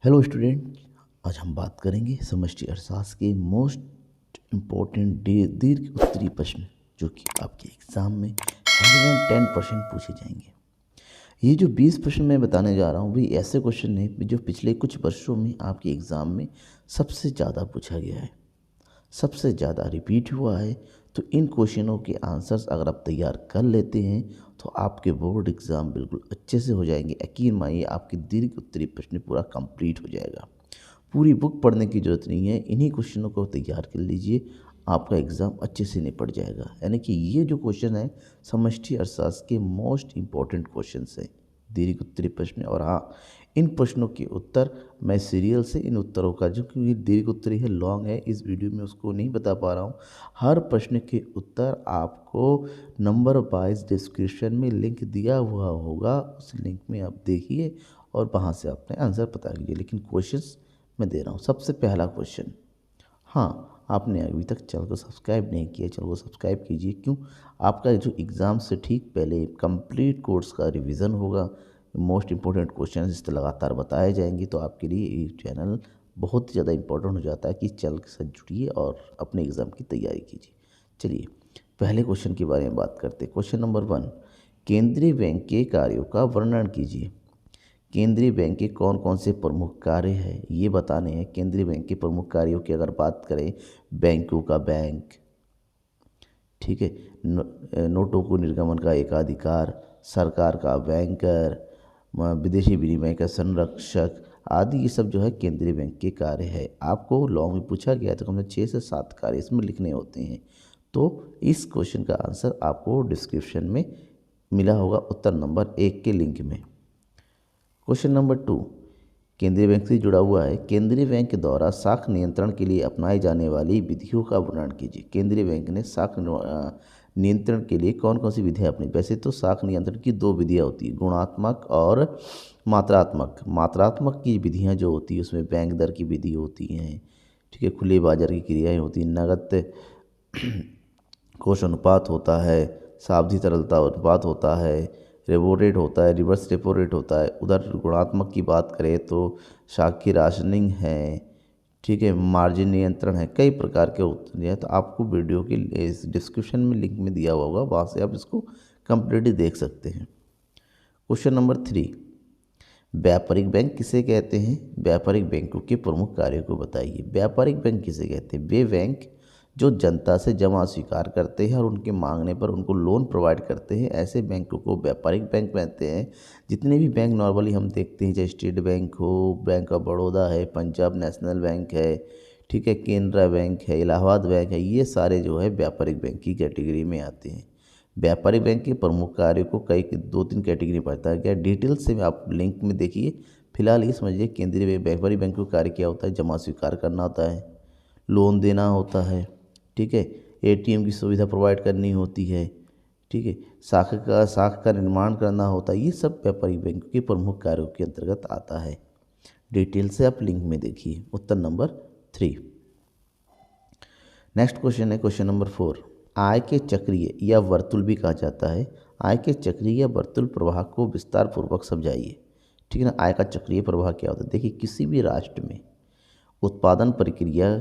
Hello student. आज हम बात करेंगे समष्टि अर्थशास्त्र के मोस्ट इम्पोर्टेंट दीर्घ उत्तरीय प्रश्न जो कि आपके एग्ज़ाम में 110% पूछे जाएंगे। ये जो 20 प्रश्न मैं बताने जा रहा हूँ भी ऐसे क्वेश्चन हैं जो पिछले कुछ वर्षों में आपके एग्ज़ाम में सबसे ज़्यादा पूछा गया है, सबसे ज़्यादा रिपीट हुआ है। तो इन क्वेश्चनों के आंसर्स अगर आप तैयार कर लेते हैं तो आपके बोर्ड एग्ज़ाम बिल्कुल अच्छे से हो जाएंगे। यकीन मानिए आपकी दीर्घ उत्तरीय प्रश्न पूरा कंप्लीट हो जाएगा। पूरी बुक पढ़ने की ज़रूरत नहीं है, इन्हीं क्वेश्चनों को तैयार कर लीजिए, आपका एग्ज़ाम अच्छे से निपट जाएगा। यानी कि ये जो क्वेश्चन है समष्टि अर्थशास्त्र के मोस्ट इम्पॉर्टेंट क्वेश्चंस हैं, दीर्घ उत्तरीय प्रश्न। और हाँ, इन प्रश्नों के उत्तर मैं सीरियल से इन उत्तरों का, जो कि दीर्घ उत्तरीय है, लॉन्ग है, इस वीडियो में उसको नहीं बता पा रहा हूँ। हर प्रश्न के उत्तर आपको नंबर वाइज डिस्क्रिप्शन में लिंक दिया हुआ होगा, उस लिंक में आप देखिए और वहाँ से अपने आंसर पता कीजिए। लेकिन क्वेश्चंस मैं दे रहा हूँ। सबसे पहला क्वेश्चन, हाँ, आपने अभी तक चैनल को सब्सक्राइब नहीं किया, चैनल को सब्सक्राइब कीजिए। क्यों? आपका जो एग्ज़ाम से ठीक पहले कंप्लीट कोर्स का रिवीजन होगा, मोस्ट इम्पोर्टेंट क्वेश्चन इस पर लगातार बताए जाएंगे। तो आपके लिए ये चैनल बहुत ज़्यादा इम्पोर्टेंट हो जाता है कि चैनल के साथ जुड़िए और अपने एग्ज़ाम की तैयारी कीजिए। चलिए पहले क्वेश्चन के बारे में बात करते हैं। क्वेश्चन नंबर 1, केंद्रीय बैंक के कार्यों का वर्णन कीजिए। केंद्रीय बैंक के कौन कौन से प्रमुख कार्य हैं ये बताने हैं। केंद्रीय बैंक के प्रमुख कार्यों की अगर बात करें, बैंकों का बैंक, ठीक है, नोटों को निर्गमन का एकाधिकार, सरकार का बैंकर, विदेशी विनिमय का संरक्षक आदि, ये सब जो है केंद्रीय बैंक के कार्य है। आपको लॉन्ग में पूछा गया है तो हमने 6 से 7 कार्य इसमें लिखने होते हैं। तो इस क्वेश्चन का आंसर आपको डिस्क्रिप्शन में मिला होगा उत्तर नंबर 1 के लिंक में। क्वेश्चन नंबर 2, केंद्रीय बैंक से जुड़ा हुआ है। केंद्रीय बैंक के द्वारा साख नियंत्रण के लिए अपनाई जाने वाली विधियों का वर्णन कीजिए। केंद्रीय बैंक ने साख नियंत्रण के लिए कौन कौन सी विधियाँ अपनी? वैसे तो साख नियंत्रण की 2 विधियाँ होती है, गुणात्मक और मात्रात्मक। मात्रात्मक की विधियाँ जो होती है उसमें बैंक दर की विधि होती हैं, ठीक है, खुले बाजार की क्रियाएँ होती हैं, नगद कोष अनुपात होता है, सावधि तरलता अनुपात होता है, रेपो रेट होता है, रिवर्स रेपो रेट होता है। उधर गुणात्मक की बात करें तो शाख की राशनिंग है, ठीक है, मार्जिन नियंत्रण है, कई प्रकार के होते हैं। तो आपको वीडियो की इस डिस्क्रिप्शन में लिंक में दिया हुआ होगा, वहाँ से आप इसको कंप्लीटली देख सकते हैं। क्वेश्चन नंबर 3, व्यापारिक बैंक किसे कहते हैं? व्यापारिक बैंकों के प्रमुख कार्यों को बताइए। व्यापारिक बैंक किसे कहते हैं? वे बैंक जो जनता से जमा स्वीकार करते हैं और उनके मांगने पर उनको लोन प्रोवाइड करते हैं, ऐसे बैंकों को व्यापारिक बैंक कहते हैं। जितने भी बैंक नॉर्मली हम देखते हैं, चाहे स्टेट बैंक हो, बैंक ऑफ बड़ौदा है, पंजाब नेशनल बैंक है, ठीक है, केनरा बैंक है, इलाहाबाद बैंक है, ये सारे जो है व्यापारिक बैंक की कैटेगरी में आते हैं। व्यापारिक बैंक के प्रमुख कार्यों को कई 2-3 कैटेगरी पड़ता है। क्या डिटेल से आप लिंक में देखिए। फिलहाल ये समझिए केंद्रीय व्यापारिक बैंक का कार्य क्या होता है? जमा स्वीकार करना होता है, लोन देना होता है, ठीक है, एटीएम की सुविधा प्रोवाइड करनी होती है, ठीक है, शाखा का निर्माण करना होता है। ये सब व्यापारिक बैंक के प्रमुख कार्यों के अंतर्गत आता है। डिटेल से आप लिंक में देखिए। उत्तर नंबर 3। नेक्स्ट क्वेश्चन है क्वेश्चन नंबर 4, आय के चक्रीय या वर्तुल भी कहा जाता है। आय के चक्रीय या वर्तुल प्रवाह को विस्तार पूर्वक समझाइए। ठीक है ना। आय का चक्रीय प्रवाह क्या होता है? देखिए, किसी भी राष्ट्र में उत्पादन प्रक्रिया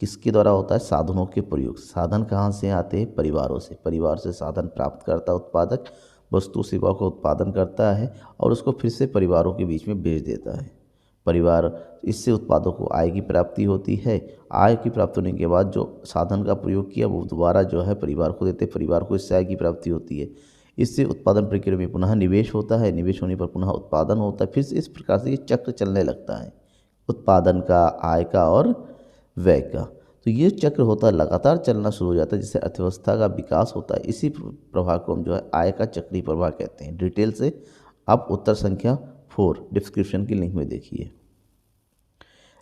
किसके द्वारा होता है? साधनों के प्रयोग। साधन कहाँ से आते हैं? परिवारों से। परिवार से साधन प्राप्त करता है उत्पादक, वस्तु सेवा का उत्पादन करता है और उसको फिर से परिवारों के बीच में बेच देता है। परिवार, इससे उत्पादों को आय की प्राप्ति होती है। आय की प्राप्ति होने के बाद जो साधन का प्रयोग किया वो दोबारा जो है परिवार को देते, परिवार को इससे आय की प्राप्ति होती है। इससे उत्पादन प्रक्रिया में पुनः निवेश होता है, निवेश होने पर पुनः उत्पादन होता है, फिर से इस प्रकार से ये चक्र चलने लगता है, उत्पादन का, आय का और व्यय का। तो ये चक्र होता है, लगातार चलना शुरू हो जाता है, जिससे अर्थव्यवस्था का विकास होता है। इसी प्रवाह को हम जो है आय का चक्रीय प्रवाह कहते हैं। डिटेल से आप उत्तर संख्या 4 डिस्क्रिप्शन की लिंक में देखिए।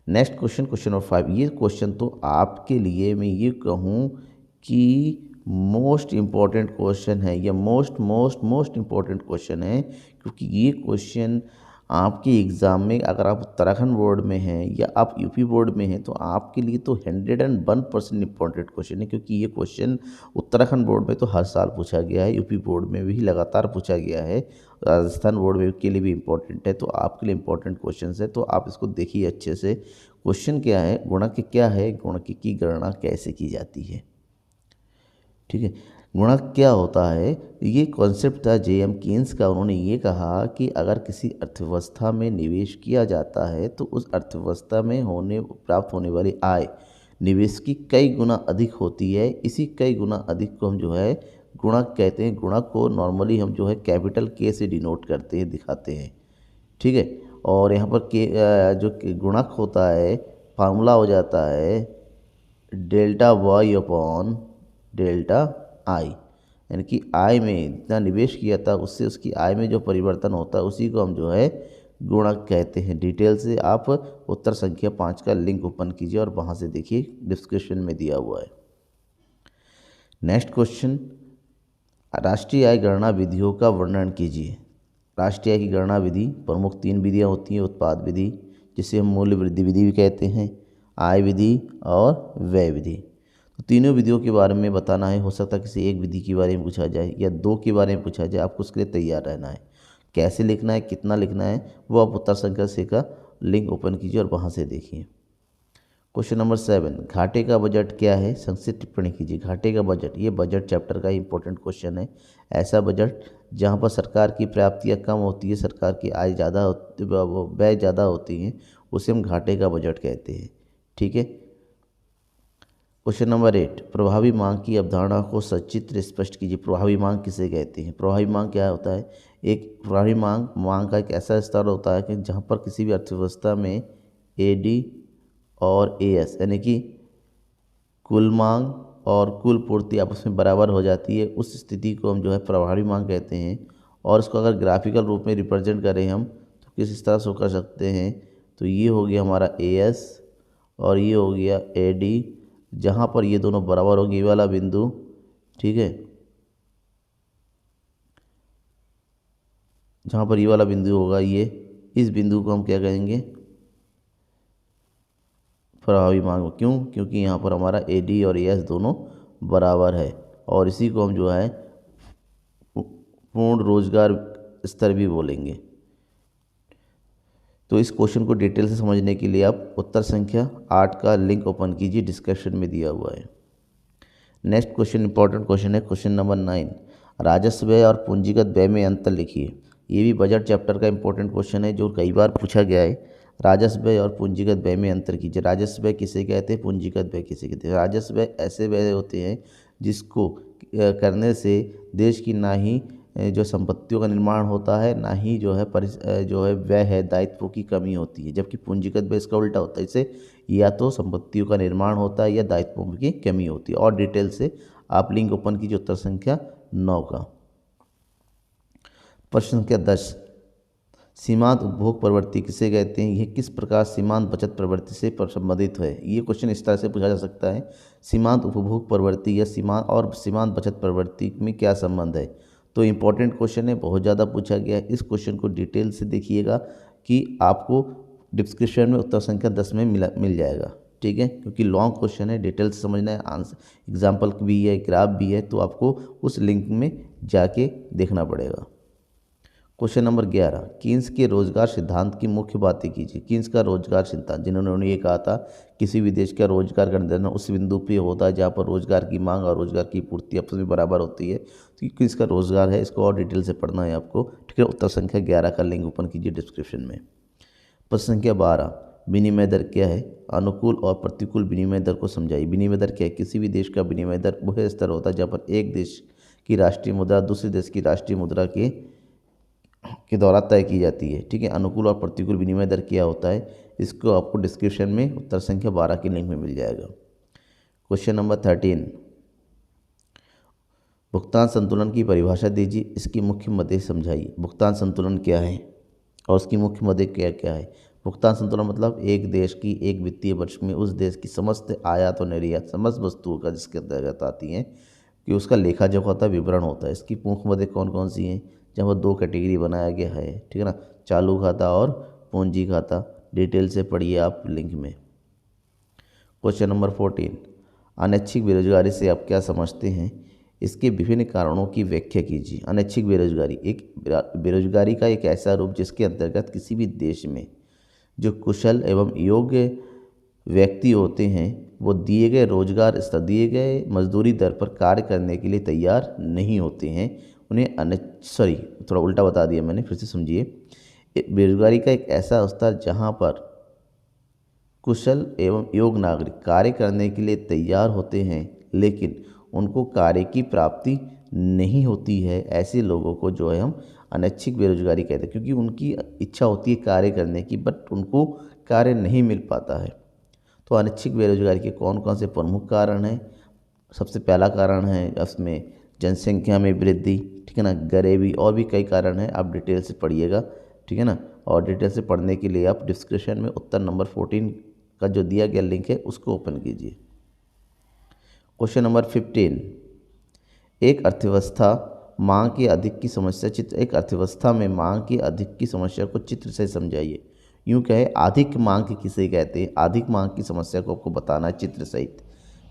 Next question, question number 5। ये क्वेश्चन तो आपके लिए मैं ये कहूँ कि मोस्ट इम्पॉर्टेंट क्वेश्चन है, या मोस्ट इम्पॉर्टेंट क्वेश्चन है, क्योंकि ये क्वेश्चन आपके एग्ज़ाम में अगर आप उत्तराखंड बोर्ड में हैं या आप यूपी बोर्ड में हैं तो आपके लिए तो 101% इम्पॉर्टेंट क्वेश्चन है, क्योंकि ये क्वेश्चन उत्तराखंड बोर्ड में तो हर साल पूछा गया है, यूपी बोर्ड में भी लगातार पूछा गया है, राजस्थान बोर्ड में के लिए भी इम्पोर्टेंट है, तो आपके लिए इम्पोर्टेंट क्वेश्चन है। तो आप इसको देखिए अच्छे से। क्वेश्चन क्या है, गुणक क्या है, गुणक की गणना कैसे की जाती है। ठीक है, गुणक क्या होता है, ये कॉन्सेप्ट था जेएम कीन्स का। उन्होंने ये कहा कि अगर किसी अर्थव्यवस्था में निवेश किया जाता है तो उस अर्थव्यवस्था में प्राप्त होने वाली आय निवेश की कई गुना अधिक होती है। इसी कई गुना अधिक को हम जो है गुणक कहते हैं। गुणक को नॉर्मली हम जो है कैपिटल के से डिनोट करते हैं, दिखाते हैं। ठीक है, और यहाँ पर के जो गुणक होता है, फार्मूला हो जाता है delta Y upon delta I, यानी कि आय में जितना निवेश किया था उससे उसकी आय में जो परिवर्तन होता है उसी को हम जो है गुणक कहते हैं। डिटेल से आप उत्तर संख्या 5 का लिंक ओपन कीजिए और वहाँ से देखिए, डिस्क्रिप्शन में दिया हुआ है। नेक्स्ट क्वेश्चन, राष्ट्रीय आय गणना विधियों का वर्णन कीजिए। राष्ट्रीय आय की गणना विधि प्रमुख 3 विधियाँ होती हैं। उत्पाद विधि, जिसे हम मूल्य वृद्धि विधि भी कहते हैं, आय विधि और व्यय विधि। तो तीनों विधियों के बारे में बताना है। हो सकता है किसी एक विधि के बारे में पूछा जाए या 2 के बारे में पूछा जाए, आपको उसके लिए तैयार रहना है। कैसे लिखना है, कितना लिखना है, वो आप उत्तर संख्या 6 का लिंक ओपन कीजिए और वहाँ से देखिए। क्वेश्चन नंबर 7, घाटे का बजट क्या है, संक्षिप्त टिप्पणी कीजिए। घाटे का बजट, ये बजट चैप्टर का इंपॉर्टेंट क्वेश्चन है। ऐसा बजट जहाँ पर सरकार की प्राप्तियाँ कम होती है, सरकार की आय ज़्यादा होती, व्यय ज़्यादा होती हैं, उसे हम घाटे का बजट कहते हैं। ठीक है। क्वेश्चन नंबर 8, प्रभावी मांग की अवधारणा को सचित्र स्पष्ट कीजिए। प्रभावी मांग किसे कहते हैं, प्रभावी मांग क्या होता है। एक प्रभावी मांग का एक ऐसा स्तर होता है कि जहाँ पर किसी भी अर्थव्यवस्था में एडी और एएस यानी कि कुल मांग और कुल पूर्ति आपस में बराबर हो जाती है, उस स्थिति को हम जो है प्रभावी मांग कहते हैं। और इसको अगर ग्राफिकल रूप में रिप्रेजेंट करें हम तो किस तरह से कर सकते हैं, तो ये हो गया हमारा एएस और ये हो गया एडी, जहाँ पर ये दोनों बराबर होंगे, ये वाला बिंदु। ठीक है, जहाँ पर ये वाला बिंदु होगा, ये इस बिंदु को हम क्या कहेंगे, प्रभावी मांग। क्यों, क्योंकि यहाँ पर हमारा एडी और एएस दोनों बराबर है, और इसी को हम जो है पूर्ण रोजगार स्तर भी बोलेंगे। तो इस क्वेश्चन को डिटेल से समझने के लिए आप उत्तर संख्या 8 का लिंक ओपन कीजिए, डिस्क्रिप्शन में दिया हुआ है। नेक्स्ट क्वेश्चन इंपॉर्टेंट क्वेश्चन है, क्वेश्चन नंबर 9, राजस्व व्यय और पूंजीगत व्यय में अंतर लिखिए। ये भी बजट चैप्टर का इंपॉर्टेंट क्वेश्चन है जो कई बार पूछा गया है। राजस्व व्यय और पूंजीगत व्यय में अंतर कीजिए। राजस्व व्यय किसे कहते हैं, पूंजीगत व्यय किसे कहते हैं। राजस्व व्यय ऐसे व्यय होते हैं जिसको करने से देश की ना ही जो संपत्तियों का निर्माण होता है, ना ही जो है व्यय है दायित्वों की कमी होती है। जबकि पूंजीगत व्यय इसका उल्टा होता है, इससे या तो संपत्तियों का निर्माण होता है या दायित्वों की कमी होती है। और डिटेल से आप लिंक ओपन कीजिए उत्तर संख्या 9 का। प्रश्न संख्या 10, सीमांत उपभोग प्रवृत्ति किसे कहते हैं। यह किस प्रकार सीमांत बचत प्रवृत्ति से संबंधित है। ये क्वेश्चन इस तरह से पूछा जा सकता है, सीमांत उपभोग प्रवृत्ति या सीमांत बचत प्रवृत्ति में क्या संबंध है। तो इम्पॉर्टेंट क्वेश्चन है, बहुत ज़्यादा पूछा गया है। इस क्वेश्चन को डिटेल से देखिएगा कि आपको डिस्क्रिप्शन में उत्तर संख्या 10 में मिल जाएगा। ठीक है, क्योंकि लॉन्ग क्वेश्चन है, डिटेल से समझना है, आंसर एग्जाम्पल भी है, ग्राफ भी है, तो आपको उस लिंक में जाके देखना पड़ेगा। क्वेश्चन नंबर 11, कीन्स के रोजगार सिद्धांत की मुख्य बातें कीजिए। कीन्स का रोजगार सिद्धांत, जिन्होंने ये कहा था किसी भी देश का रोजगार का निर्धारण उस बिंदु पे होता है जहाँ पर रोजगार की मांग और रोजगार की पूर्ति आपस में बराबर होती है। तो कीन्स का रोजगार है, इसको और डिटेल से पढ़ना है आपको। ठीक है, उत्तर संख्या 11 का लिंक ओपन कीजिए डिस्क्रिप्शन में। प्रश्न संख्या 12, विनिमय दर क्या है। अनुकूल और प्रतिकूल विनिमय दर को समझाइए। विनिमय दर क्या है, किसी भी देश का विनिमय दर वह स्तर होता है जहाँ पर एक देश की राष्ट्रीय मुद्रा दूसरे देश की राष्ट्रीय मुद्रा के द्वारा तय की जाती है। ठीक है, अनुकूल और प्रतिकूल विनिमय दर क्या होता है, इसको आपको डिस्क्रिप्शन में उत्तर संख्या 12 के लिंक में मिल जाएगा। क्वेश्चन नंबर 13, भुगतान संतुलन की परिभाषा दीजिए, इसकी मुख्य मदें समझाइए। भुगतान संतुलन क्या है और उसकी मुख्य मदें क्या क्या है। भुगतान संतुलन मतलब एक देश की एक वित्तीय वर्ष में उस देश की समस्त आयात और निर्यात समस्त वस्तुओं का जिसके अंतर्गत आती हैं कि उसका लेखा जोखा होता है, विवरण होता है। इसकी मुख्य मदें कौन कौन सी हैं, जहाँ पर 2 कैटेगरी बनाया गया है। ठीक है ना, चालू खाता और पूंजी खाता। डिटेल से पढ़िए आप लिंक में। क्वेश्चन नंबर 14, अनैच्छिक बेरोजगारी से आप क्या समझते हैं? इसके विभिन्न कारणों की व्याख्या कीजिए। अनैच्छिक बेरोजगारी बेरोजगारी का एक ऐसा रूप जिसके अंतर्गत किसी भी देश में जो कुशल एवं योग्य व्यक्ति होते हैं वो दिए गए रोजगार स्तर, दिए गए मजदूरी दर पर कार्य करने के लिए तैयार नहीं होते हैं, उन्हें थोड़ा उल्टा बता दिया मैंने, फिर से समझिए। बेरोजगारी का एक ऐसा स्तर जहाँ पर कुशल एवं योग्य नागरिक कार्य करने के लिए तैयार होते हैं लेकिन उनको कार्य की प्राप्ति नहीं होती है, ऐसे लोगों को जो है हम अनैच्छिक बेरोजगारी कहते हैं, क्योंकि उनकी इच्छा होती है कार्य करने की बट उनको कार्य नहीं मिल पाता है। तो अनैच्छिक बेरोजगारी के कौन कौन से प्रमुख कारण हैं? सबसे पहला कारण है उसमें जनसंख्या में वृद्धि, ठीक है ना, गरीबी, और भी कई कारण हैं। आप डिटेल से पढ़िएगा, ठीक है ना। और डिटेल से पढ़ने के लिए आप डिस्क्रिप्शन में उत्तर नंबर 14 का जो दिया गया लिंक है उसको ओपन कीजिए। क्वेश्चन नंबर 15, एक अर्थव्यवस्था मांग की अधिक की समस्या चित्र एक अर्थव्यवस्था में मांग की अधिक की समस्या को चित्र से समझाइए। यूँ कहे अधिक मांग किसे कहते हैं? अधिक मांग की समस्या को आपको बताना है चित्र सहित,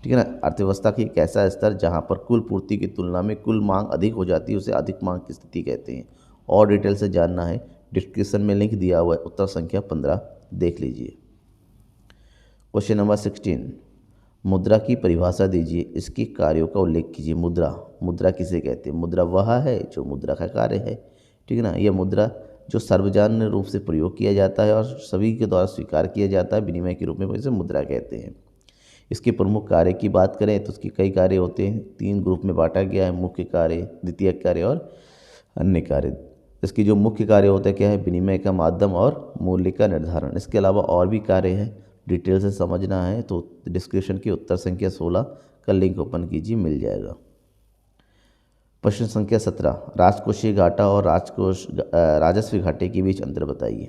ठीक है ना। अर्थव्यवस्था की एक ऐसा स्तर जहाँ पर कुल पूर्ति की तुलना में कुल मांग अधिक हो जाती है उसे अधिक मांग की स्थिति कहते हैं। और डिटेल से जानना है डिस्क्रिप्शन में लिंक दिया हुआ है, उत्तर संख्या 15 देख लीजिए। क्वेश्चन नंबर 16, मुद्रा की परिभाषा दीजिए, इसके कार्यों का उल्लेख कीजिए। मुद्रा किसे कहते हैं? मुद्रा वह है जो मुद्रा का कार्य है, ठीक है ना। यह मुद्रा जो सार्वजनिक रूप से प्रयोग किया जाता है और सभी के द्वारा स्वीकार किया जाता है विनिमय के रूप में, इसे मुद्रा कहते हैं। इसके प्रमुख कार्य की बात करें तो उसके कई कार्य होते हैं, 3 ग्रुप में बांटा गया है, मुख्य कार्य, द्वितीयक कार्य और अन्य कार्य। इसके जो मुख्य कार्य होते हैं क्या है? विनिमय का माध्यम और मूल्य का निर्धारण। इसके अलावा और भी कार्य हैं, डिटेल से समझना है तो डिस्क्रिप्शन की उत्तर संख्या 16 का लिंक ओपन कीजिए, मिल जाएगा। प्रश्न संख्या 17, राजकोषीय घाटा और राजस्व घाटे के बीच अंतर बताइए।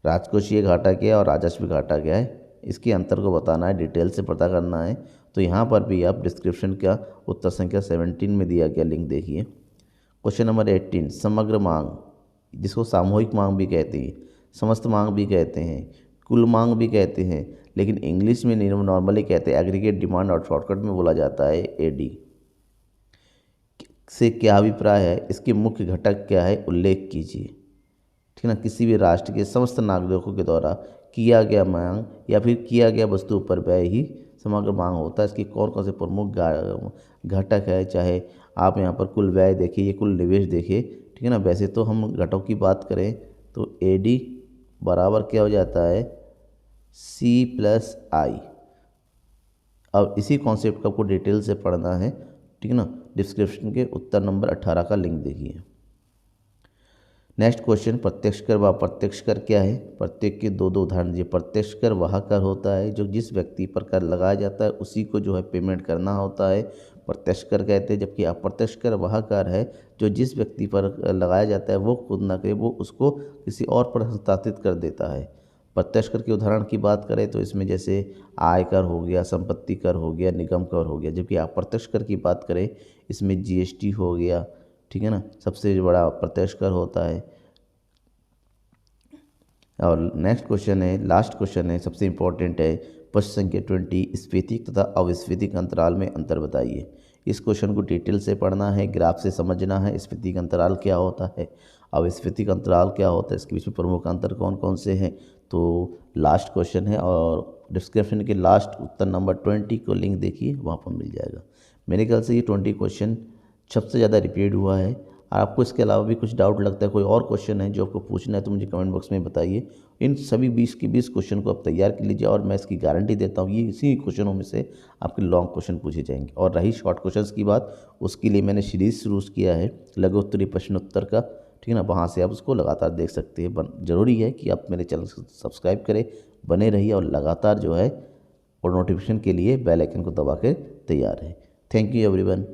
राजकोषीय घाटा क्या है और राजस्व घाटा क्या है, इसके अंतर को बताना है, डिटेल से पता करना है। तो यहाँ पर भी आप डिस्क्रिप्शन का उत्तर संख्या 17 में दिया गया लिंक देखिए। क्वेश्चन नंबर 18, समग्र मांग, जिसको सामूहिक मांग भी कहते हैं, समस्त मांग भी कहते हैं, कुल मांग भी कहते हैं, लेकिन इंग्लिश में नॉर्मली कहते हैं एग्रीगेट डिमांड और शॉर्टकट में बोला जाता है एडी। से क्या अभिप्राय है? इसके मुख्य घटक क्या है, उल्लेख कीजिए, ठीक है ना। किसी भी राष्ट्र के समस्त नागरिकों के द्वारा किया गया मांग या फिर किया गया वस्तु पर व्यय ही समग्र मांग होता है। इसके कौन कौन से प्रमुख घटक है, चाहे आप यहाँ पर कुल व्यय देखिए, ये कुल निवेश देखिए, ठीक है ना। वैसे तो हम घटकों की बात करें तो एडी बराबर क्या हो जाता है? C+I। अब इसी कॉन्सेप्ट का आपको डिटेल से पढ़ना है, ठीक है ना। डिस्क्रिप्शन के उत्तर नंबर 18 का लिंक देखिए। नेक्स्ट क्वेश्चन, प्रत्यक्ष कर व अप्रत्यक्ष कर क्या है? प्रत्येक के दो उदाहरण दीजिए। प्रत्यक्ष कर वह कर होता है जो जिस व्यक्ति पर कर लगाया जाता है उसी को जो है पेमेंट करना होता है, प्रत्यक्ष कर कहते हैं। जबकि अप्रत्यक्ष कर वह कर है जो जिस व्यक्ति पर लगाया जाता है वो खुद ना करे, वो उसको किसी और पर हस्तांतरित कर देता है। प्रत्यक्ष कर के उदाहरण की बात करें तो इसमें जैसे आय कर हो गया, संपत्ति कर हो गया, निगम कर हो गया। जबकि अप्रत्यक्ष कर की बात करें इसमें GST हो गया, ठीक है ना, सबसे बड़ा प्रत्यक्ष कर होता है। और नेक्स्ट क्वेश्चन है, लास्ट क्वेश्चन है, सबसे इम्पोर्टेंट है, प्रश्न संख्या 20, स्फीतिक तथा अविस्फीतिक अंतराल में अंतर बताइए। इस क्वेश्चन को डिटेल से पढ़ना है, ग्राफ से समझना है, स्फीतिक अंतराल क्या होता है, अविस्फीतिक अंतराल क्या होता है, इसके बीच में प्रमुख अंतर कौन कौन से हैं। तो लास्ट क्वेश्चन है और डिस्क्रिप्शन के लास्ट उत्तर नंबर 20 को लिंक देखिए, वहाँ पर मिल जाएगा। मेरे ख्याल से ये 20 क्वेश्चन सबसे ज़्यादा रिपीट हुआ है। और आपको इसके अलावा भी कुछ डाउट लगता है, कोई और क्वेश्चन है जो आपको पूछना है तो मुझे कमेंट बॉक्स में बताइए। इन सभी 20 के 20 क्वेश्चन को आप तैयार कर लीजिए और मैं इसकी गारंटी देता हूँ ये इसी क्वेश्चनों में से आपके लॉन्ग क्वेश्चन पूछे जाएंगे। और रही शॉर्ट क्वेश्चंस की बात, उसके लिए मैंने सीरीज शुरू किया है लघु उत्तरीय प्रश्नोत्तर का, ठीक है ना, वहाँ से आप उसको लगातार देख सकते हैं। ज़रूरी है कि आप मेरे चैनल को सब्सक्राइब करें, बने रहिए और लगातार जो है और नोटिफिकेशन के लिए बेल आइकन को दबा के तैयार है। Thank you everyone.